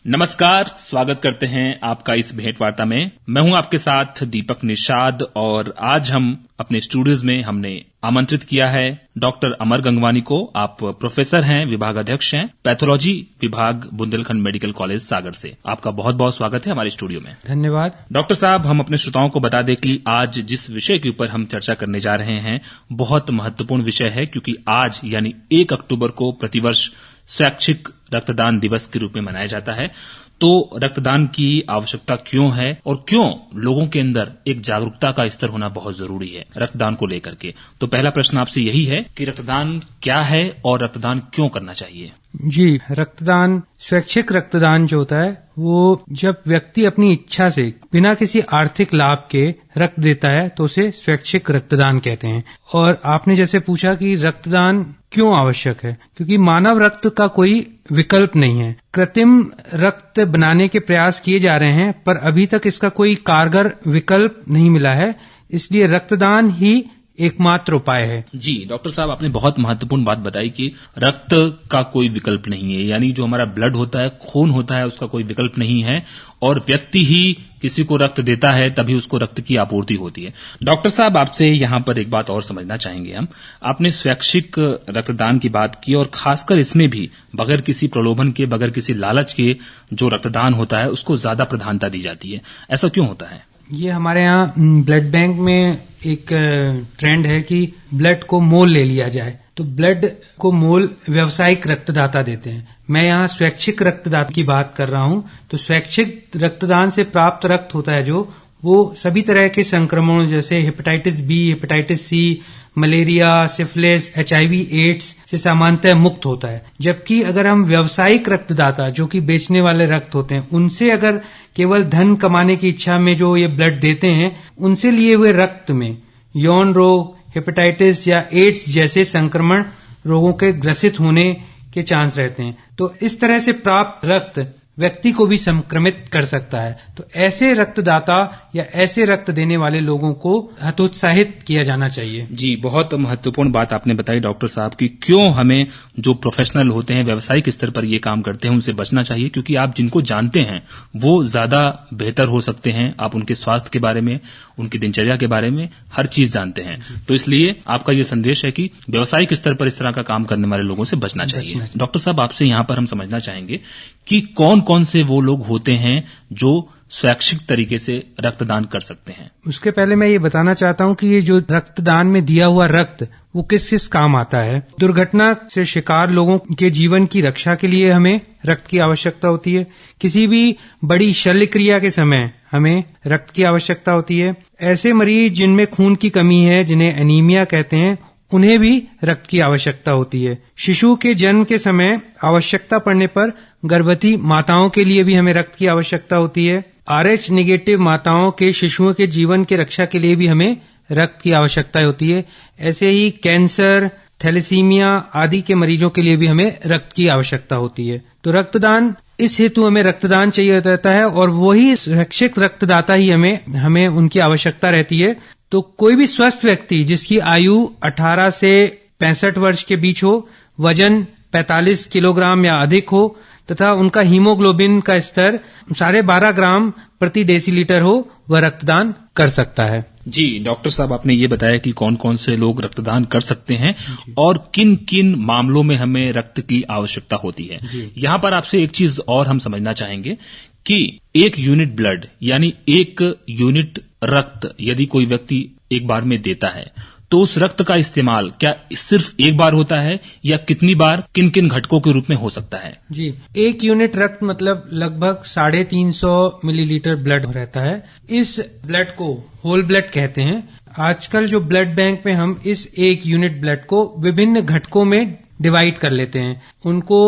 नमस्कार, स्वागत करते हैं आपका इस भेंट वार्ता में। मैं हूं आपके साथ दीपक निषाद और आज हम अपने स्टूडियोज में हमने आमंत्रित किया है डॉक्टर अमर गंगवानी को। आप प्रोफेसर हैं, विभागाध्यक्ष हैं, पैथोलॉजी विभाग बुंदेलखंड मेडिकल कॉलेज सागर से। आपका बहुत बहुत स्वागत है हमारे स्टूडियो में। धन्यवाद। डॉक्टर साहब, हम अपने श्रोताओं को बता दें कि आज जिस विषय के ऊपर हम चर्चा करने जा रहे हैं बहुत महत्वपूर्ण विषय है, क्योंकि आज यानी 1 अक्टूबर को प्रतिवर्ष स्वैच्छिक रक्तदान दिवस के रूप में मनाया जाता है। तो रक्तदान की आवश्यकता क्यों है और क्यों लोगों के अंदर एक जागरूकता का स्तर होना बहुत जरूरी है रक्तदान को लेकर के। तो पहला प्रश्न आपसे यही है कि रक्तदान क्या है और रक्तदान क्यों करना चाहिए? जी, रक्तदान, स्वैच्छिक रक्तदान जो होता है वो जब व्यक्ति अपनी इच्छा से बिना किसी आर्थिक लाभ के रक्त देता है तो उसे स्वैच्छिक रक्तदान कहते हैं। और आपने जैसे पूछा कि रक्तदान क्यों आवश्यक है, क्योंकि मानव रक्त का कोई विकल्प नहीं है। कृत्रिम रक्त बनाने के प्रयास किए जा रहे हैं पर अभी तक इसका कोई कारगर विकल्प नहीं मिला है, इसलिए रक्तदान ही एकमात्र उपाय है। जी डॉक्टर साहब, आपने बहुत महत्वपूर्ण बात बताई कि रक्त का कोई विकल्प नहीं है, यानी जो हमारा ब्लड होता है, खून होता है, उसका कोई विकल्प नहीं है और व्यक्ति ही किसी को रक्त देता है तभी उसको रक्त की आपूर्ति होती है। डॉक्टर साहब, आपसे यहाँ पर एक बात और समझना चाहेंगे हम। आपने स्वैच्छिक रक्तदान की बात की और खासकर इसमें भी बगैर किसी प्रलोभन के, बगैर किसी लालच के जो रक्तदान होता है उसको ज्यादा प्रधानता दी जाती है। ऐसा क्यों होता है? ये हमारे यहाँ ब्लड बैंक में एक ट्रेंड है कि ब्लड को मोल ले लिया जाए, तो ब्लड को मोल व्यावसायिक रक्तदाता देते हैं। मैं यहाँ स्वैच्छिक रक्तदान की बात कर रहा हूँ। तो स्वैच्छिक रक्तदान से प्राप्त रक्त होता है जो वो सभी तरह के संक्रमणों जैसे hepatitis B, hepatitis C, malaria, syphilis, HIV, AIDS से सामान्यतः मुक्त होता है। जबकि अगर हम व्यावसायिक रक्तदाता जो कि बेचने वाले रक्त होते हैं उनसे अगर केवल धन कमाने की इच्छा में जो ये ब्लड देते हैं, उनसे लिए हुए रक्त में यौन रोग, हेपेटाइटिस या एड्स जैसे संक्रमण रोगों के ग्रसित होने के चांस रहते हैं। तो इस तरह से प्राप्त रक्त व्यक्ति को भी संक्रमित कर सकता है। तो ऐसे रक्तदाता या ऐसे रक्त देने वाले लोगों को हतोत्साहित किया जाना चाहिए। जी, बहुत महत्वपूर्ण बात आपने बताई डॉक्टर साहब कि क्यों हमें जो प्रोफेशनल होते हैं, व्यावसायिक स्तर पर ये काम करते हैं, उनसे बचना चाहिए, क्योंकि आप जिनको जानते हैं वो ज्यादा बेहतर हो सकते हैं। आप उनके स्वास्थ्य के बारे में, उनकी दिनचर्या के बारे में हर चीज जानते हैं। तो इसलिए आपका ये संदेश है कि व्यावसायिक स्तर पर इस तरह का काम करने वाले लोगों से बचना चाहिए। डॉक्टर साहब, आपसे यहाँ पर हम समझना चाहेंगे कि कौन कौन से वो लोग होते हैं जो स्वैच्छिक तरीके से रक्तदान कर सकते हैं। उसके पहले मैं ये बताना चाहता हूँ कि ये जो रक्तदान में दिया हुआ रक्त वो किस किस काम आता है। दुर्घटना से शिकार लोगों के जीवन की रक्षा के लिए हमें रक्त की आवश्यकता होती है। किसी भी बड़ी शल्य क्रिया के समय हमें रक्त की आवश्यकता होती है। ऐसे मरीज जिनमें खून की कमी है, जिन्हें एनीमिया कहते हैं, उन्हें भी रक्त की आवश्यकता होती है। शिशु के जन्म के समय आवश्यकता पड़ने पर गर्भवती माताओं के लिए भी हमें रक्त की आवश्यकता होती है। RH नेगेटिव माताओं के शिशुओं के जीवन की रक्षा के लिए भी हमें रक्त की आवश्यकता होती है। ऐसे ही कैंसर, थैलेसीमिया आदि के मरीजों के लिए भी हमें रक्त की आवश्यकता होती है। तो रक्तदान, इस हेतु हमें रक्तदान चाहिए रहता है और वही स्वैच्छिक रक्तदाता ही हमें उनकी आवश्यकता रहती है। तो कोई भी स्वस्थ व्यक्ति जिसकी आयु 18 से 65 वर्ष के बीच हो, वजन 45 किलोग्राम या अधिक हो तथा उनका हीमोग्लोबिन का स्तर 12.5 ग्राम प्रति डेसीलीटर हो, वह रक्तदान कर सकता है। जी डॉक्टर साहब, आपने ये बताया कि कौन कौन से लोग रक्तदान कर सकते हैं और किन किन मामलों में हमें रक्त की आवश्यकता होती है। यहाँ पर आपसे एक चीज और हम समझना चाहेंगे कि 1 यूनिट ब्लड यानी 1 यूनिट रक्त यदि कोई व्यक्ति एक बार में देता है तो उस रक्त का इस्तेमाल क्या सिर्फ एक बार होता है या कितनी बार, किन किन घटकों के रूप में हो सकता है? जी, 1 यूनिट रक्त मतलब लगभग 350 मिलीलीटर ब्लड रहता है। इस ब्लड को होल ब्लड कहते हैं। आजकल जो ब्लड बैंक में हम इस 1 यूनिट ब्लड को विभिन्न घटकों में डिवाइड कर लेते हैं। उनको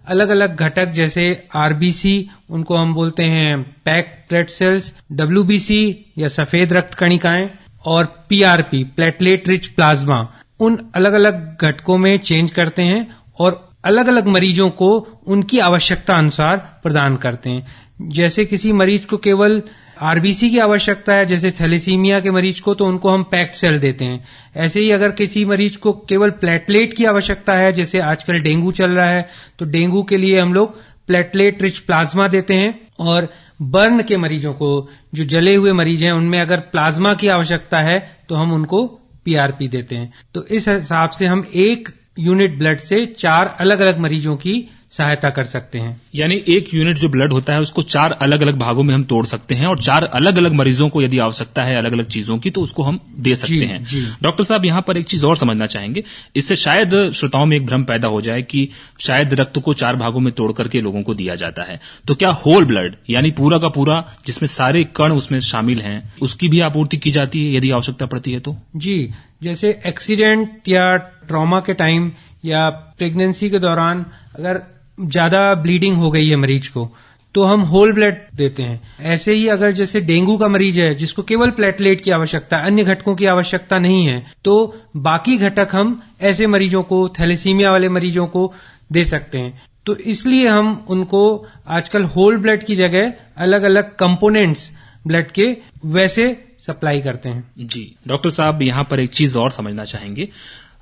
अलग अलग घटक जैसे RBC, उनको हम बोलते हैं पैक्ड रेड सेल्स, WBC या सफेद रक्त कणिकाएं और PRP प्लेटलेट रिच प्लाज्मा, उन अलग अलग घटकों में चेंज करते हैं और अलग अलग मरीजों को उनकी आवश्यकता अनुसार प्रदान करते हैं। जैसे किसी मरीज को केवल RBC की आवश्यकता है, जैसे थैलेसीमिया के मरीज को, तो उनको हम पैक्ड सेल देते हैं। ऐसे ही अगर किसी मरीज को केवल प्लेटलेट की आवश्यकता है, जैसे आजकल डेंगू चल रहा है, तो डेंगू के लिए हम लोग प्लेटलेट रिच प्लाज्मा देते हैं, और बर्न के मरीजों को, जो जले हुए मरीज हैं, उनमें अगर प्लाज्मा की आवश्यकता है तो हम उनको पीआरपी देते हैं। तो इस हिसाब से हम 1 यूनिट ब्लड से 4 अलग अलग मरीजों की सहायता कर सकते हैं। यानी 1 यूनिट जो ब्लड होता है उसको 4 अलग अलग भागों में हम तोड़ सकते हैं, और 4 अलग अलग मरीजों को यदि आवश्यकता है अलग अलग चीजों की तो उसको हम दे सकते हैं। डॉक्टर साहब, यहाँ पर एक चीज और समझना चाहेंगे, इससे शायद श्रोताओं में एक भ्रम पैदा हो जाए कि शायद रक्त को 4 भागों में तोड़ करके लोगों को दिया जाता है, तो क्या होल ब्लड यानी पूरा का पूरा जिसमें सारे कण उसमें शामिल हैं उसकी भी आपूर्ति की जाती है यदि आवश्यकता पड़ती है तो? जी, जैसे एक्सीडेंट या ट्रॉमा के टाइम या प्रेगनेंसी के दौरान अगर ज्यादा ब्लीडिंग हो गई है मरीज को, तो हम होल ब्लड देते हैं। ऐसे ही अगर जैसे डेंगू का मरीज है जिसको केवल प्लेटलेट की आवश्यकता, अन्य घटकों की आवश्यकता नहीं है, तो बाकी घटक हम ऐसे मरीजों को, थैलेसीमिया वाले मरीजों को दे सकते हैं। तो इसलिए हम उनको आजकल होल ब्लड की जगह अलग अलग कंपोनेंट्स ब्लड के वैसे सप्लाई करते हैं। जी डॉक्टर साहब, यहाँ पर एक चीज और समझना चाहेंगे,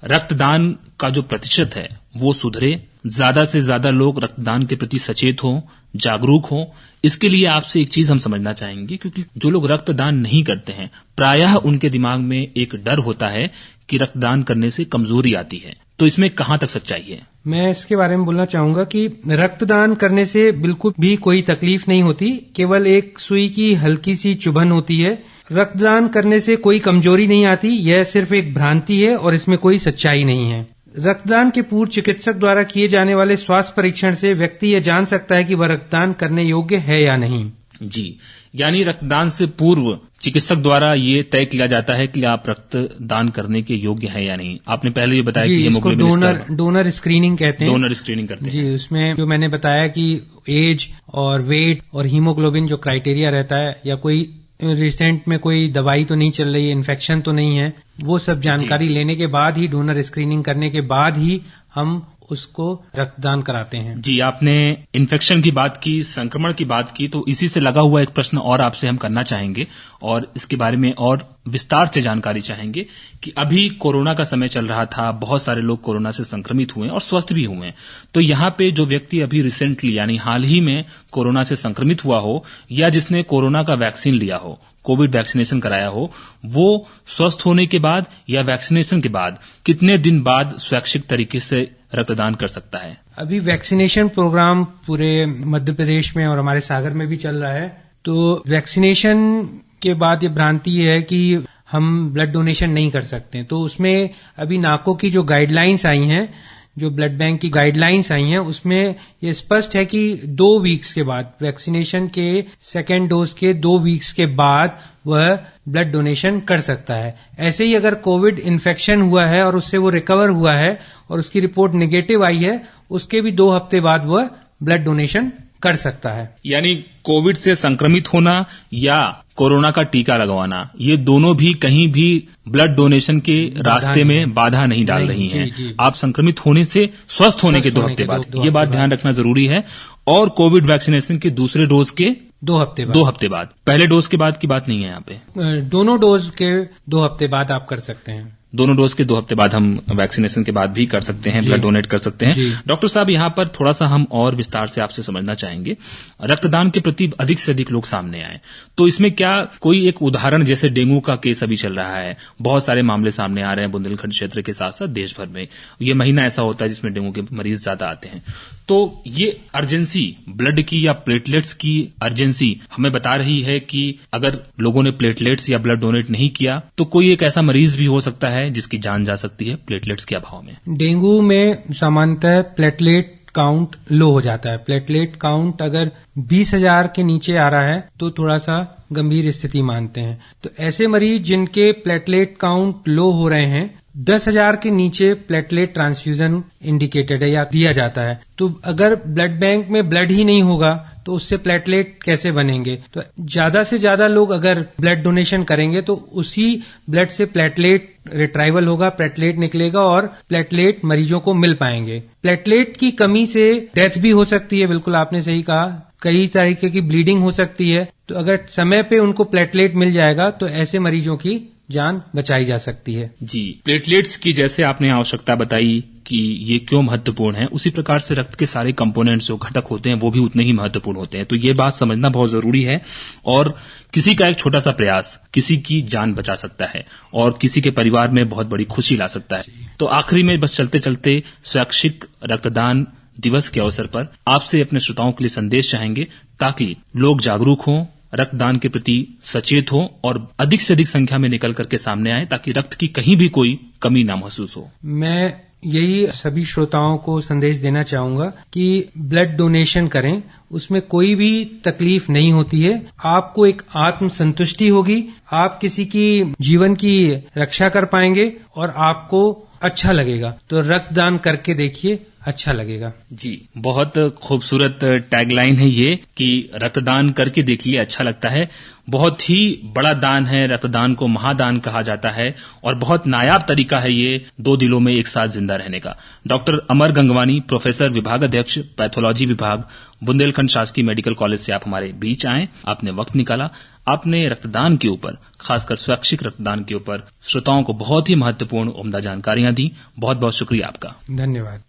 रक्तदान का जो प्रतिशत है वो सुधरे, ज्यादा से ज्यादा लोग रक्तदान के प्रति सचेत हों, जागरूक हों, इसके लिए आपसे एक चीज हम समझना चाहेंगे, क्योंकि जो लोग रक्तदान नहीं करते हैं प्रायः उनके दिमाग में एक डर होता है कि रक्तदान करने से कमजोरी आती है, तो इसमें कहां तक सच्चाई है? मैं इसके बारे में बोलना चाहूंगा कि रक्तदान करने से बिल्कुल भी कोई तकलीफ नहीं होती, केवल एक सुई की हल्की सी चुभन होती है। रक्तदान करने से कोई कमजोरी नहीं आती, यह सिर्फ एक भ्रांति है और इसमें कोई सच्चाई नहीं है। रक्तदान के पूर्व चिकित्सक द्वारा किए जाने वाले स्वास्थ्य परीक्षण से व्यक्ति यह जान सकता है कि वह रक्तदान करने योग्य है या नहीं। जी, यानी रक्तदान से पूर्व चिकित्सक द्वारा ये तय किया जाता है कि आप रक्तदान करने के योग्य हैं या नहीं। आपने पहले ये बताया कि हेमोग्लोबिन डोनर स्क्रीनिंग कहते हैं। डोनर स्क्रीनिंग करते हैं जी, उसमें जो मैंने बताया कि एज और वेट और हीमोग्लोबिन जो क्राइटेरिया रहता है, या कोई रिसेंट में कोई दवाई तो नहीं चल रही है, इन्फेक्शन तो नहीं है, वो सब जानकारी लेने के बाद ही, डोनर स्क्रीनिंग करने के बाद ही हम उसको रक्तदान कराते हैं। जी, आपने इन्फेक्शन की बात की, संक्रमण की बात की, तो इसी से लगा हुआ एक प्रश्न और आपसे हम करना चाहेंगे और इसके बारे में और विस्तार से जानकारी चाहेंगे कि अभी कोरोना का समय चल रहा था, बहुत सारे लोग कोरोना से संक्रमित हुए और स्वस्थ भी हुए, तो यहाँ पे जो व्यक्ति अभी रिसेंटली यानी हाल ही में कोरोना से संक्रमित हुआ हो या जिसने कोरोना का वैक्सीन लिया हो, कोविड वैक्सीनेशन कराया हो, वो स्वस्थ होने के बाद या वैक्सीनेशन के बाद कितने दिन बाद स्वैच्छिक तरीके से रक्तदान कर सकता है? अभी वैक्सीनेशन प्रोग्राम पूरे मध्य प्रदेश में और हमारे सागर में भी चल रहा है। तो वैक्सीनेशन के बाद ये भ्रांति है कि हम ब्लड डोनेशन नहीं कर सकते, तो उसमें अभी नाको की जो गाइडलाइंस आई हैं, जो ब्लड बैंक की गाइडलाइंस आई हैं, उसमें ये स्पष्ट है कि 2 वीक्स के बाद, वैक्सीनेशन के 2nd डोज के 2 वीक्स के बाद वह ब्लड डोनेशन कर सकता है। ऐसे ही अगर कोविड इन्फेक्शन हुआ है और उससे वो रिकवर हुआ है और उसकी रिपोर्ट नेगेटिव आई है, उसके भी 2 हफ्ते बाद वह ब्लड डोनेशन कर सकता है। यानी कोविड से संक्रमित होना या कोरोना का टीका लगवाना, ये दोनों भी कहीं भी ब्लड डोनेशन के रास्ते में बाधा नहीं डाल रही हैं। आप संक्रमित होने से स्वस्थ होने के 2 हफ्ते बाद, ये बात ध्यान रखना जरूरी है। और कोविड वैक्सीनेशन के दूसरे डोज के 2 हफ्ते बाद, पहले डोज के बाद की बात नहीं है यहाँ पे। दोनों डोज के 2 हफ्ते बाद आप कर सकते हैं। दोनों डोज के 2 हफ्ते बाद हम वैक्सीनेशन के बाद भी कर सकते हैं, ब्लड डोनेट कर सकते हैं। डॉक्टर साहब, यहाँ पर थोड़ा सा हम और विस्तार से आपसे समझना चाहेंगे, रक्तदान के प्रति अधिक से अधिक लोग सामने आए, तो इसमें क्या कोई एक उदाहरण, जैसे डेंगू का केस अभी चल रहा है, बहुत सारे मामले सामने आ रहे हैं बुंदेलखंड क्षेत्र के साथ साथ देश भर में, ये महीना ऐसा होता है जिसमें डेंगू के मरीज ज्यादा आते हैं, तो ये अर्जेंसी ब्लड की या प्लेटलेट्स की अर्जेंसी हमें बता रही है कि अगर लोगों ने प्लेटलेट्स या ब्लड डोनेट नहीं किया तो कोई एक ऐसा मरीज भी हो सकता है जिसकी जान जा सकती है प्लेटलेट्स के अभाव में। डेंगू में सामान्यतः प्लेटलेट काउंट लो हो जाता है। प्लेटलेट काउंट अगर 20,000 के नीचे आ रहा है तो थोड़ा सा गंभीर स्थिति मानते हैं। तो ऐसे मरीज जिनके प्लेटलेट काउंट लो हो रहे हैं, 10,000 के नीचे प्लेटलेट ट्रांसफ्यूजन इंडिकेटेड है या दिया जाता है। तो अगर ब्लड बैंक में ब्लड ही नहीं होगा तो उससे प्लेटलेट कैसे बनेंगे? तो ज्यादा से ज्यादा लोग अगर ब्लड डोनेशन करेंगे तो उसी ब्लड से प्लेटलेट रिट्राइवल होगा, प्लेटलेट निकलेगा और प्लेटलेट मरीजों को मिल पाएंगे। प्लेटलेट की कमी से डेथ भी हो सकती है, बिल्कुल आपने सही कहा, कई तरीके की ब्लीडिंग हो सकती है। तो अगर समय पे उनको प्लेटलेट मिल जाएगा तो ऐसे मरीजों की जान बचाई जा सकती है। जी, प्लेटलेट्स की जैसे आपने आवश्यकता बताई कि ये क्यों महत्वपूर्ण है, उसी प्रकार से रक्त के सारे कंपोनेंट्स जो घटक होते हैं वो भी उतने ही महत्वपूर्ण होते हैं। तो ये बात समझना बहुत जरूरी है और किसी का एक छोटा सा प्रयास किसी की जान बचा सकता है और किसी के परिवार में बहुत बड़ी खुशी ला सकता है। तो आखिरी में बस चलते चलते स्वैच्छिक रक्तदान दिवस के अवसर पर आपसे अपने श्रोताओं के लिए संदेश चाहेंगे ताकि लोग जागरूक हों, रक्तदान के प्रति सचेत हो और अधिक से अधिक संख्या में निकल करके सामने आए ताकि रक्त की कहीं भी कोई कमी ना महसूस हो। मैं यही सभी श्रोताओं को संदेश देना चाहूंगा कि ब्लड डोनेशन करें, उसमें कोई भी तकलीफ नहीं होती है। आपको एक आत्म संतुष्टि होगी, आप किसी की जीवन की रक्षा कर पाएंगे और आपको अच्छा लगेगा। तो रक्तदान करके देखिए, अच्छा लगेगा। जी, बहुत खूबसूरत टैगलाइन है ये कि रक्तदान करके देखिए, अच्छा लगता है। बहुत ही बड़ा दान है, रक्तदान को महादान कहा जाता है और बहुत नायाब तरीका है ये दो दिलों में एक साथ जिंदा रहने का। डॉक्टर अमर गंगवानी, प्रोफेसर विभाग अध्यक्ष पैथोलॉजी विभाग, बुंदेलखंड शासकीय मेडिकल कॉलेज से आप हमारे बीच आए, आपने वक्त निकाला, आपने रक्तदान के ऊपर, खासकर स्वैच्छिक रक्तदान के ऊपर श्रोताओं को बहुत ही महत्वपूर्ण उम्दा जानकारियां दी। बहुत बहुत शुक्रिया आपका। धन्यवाद।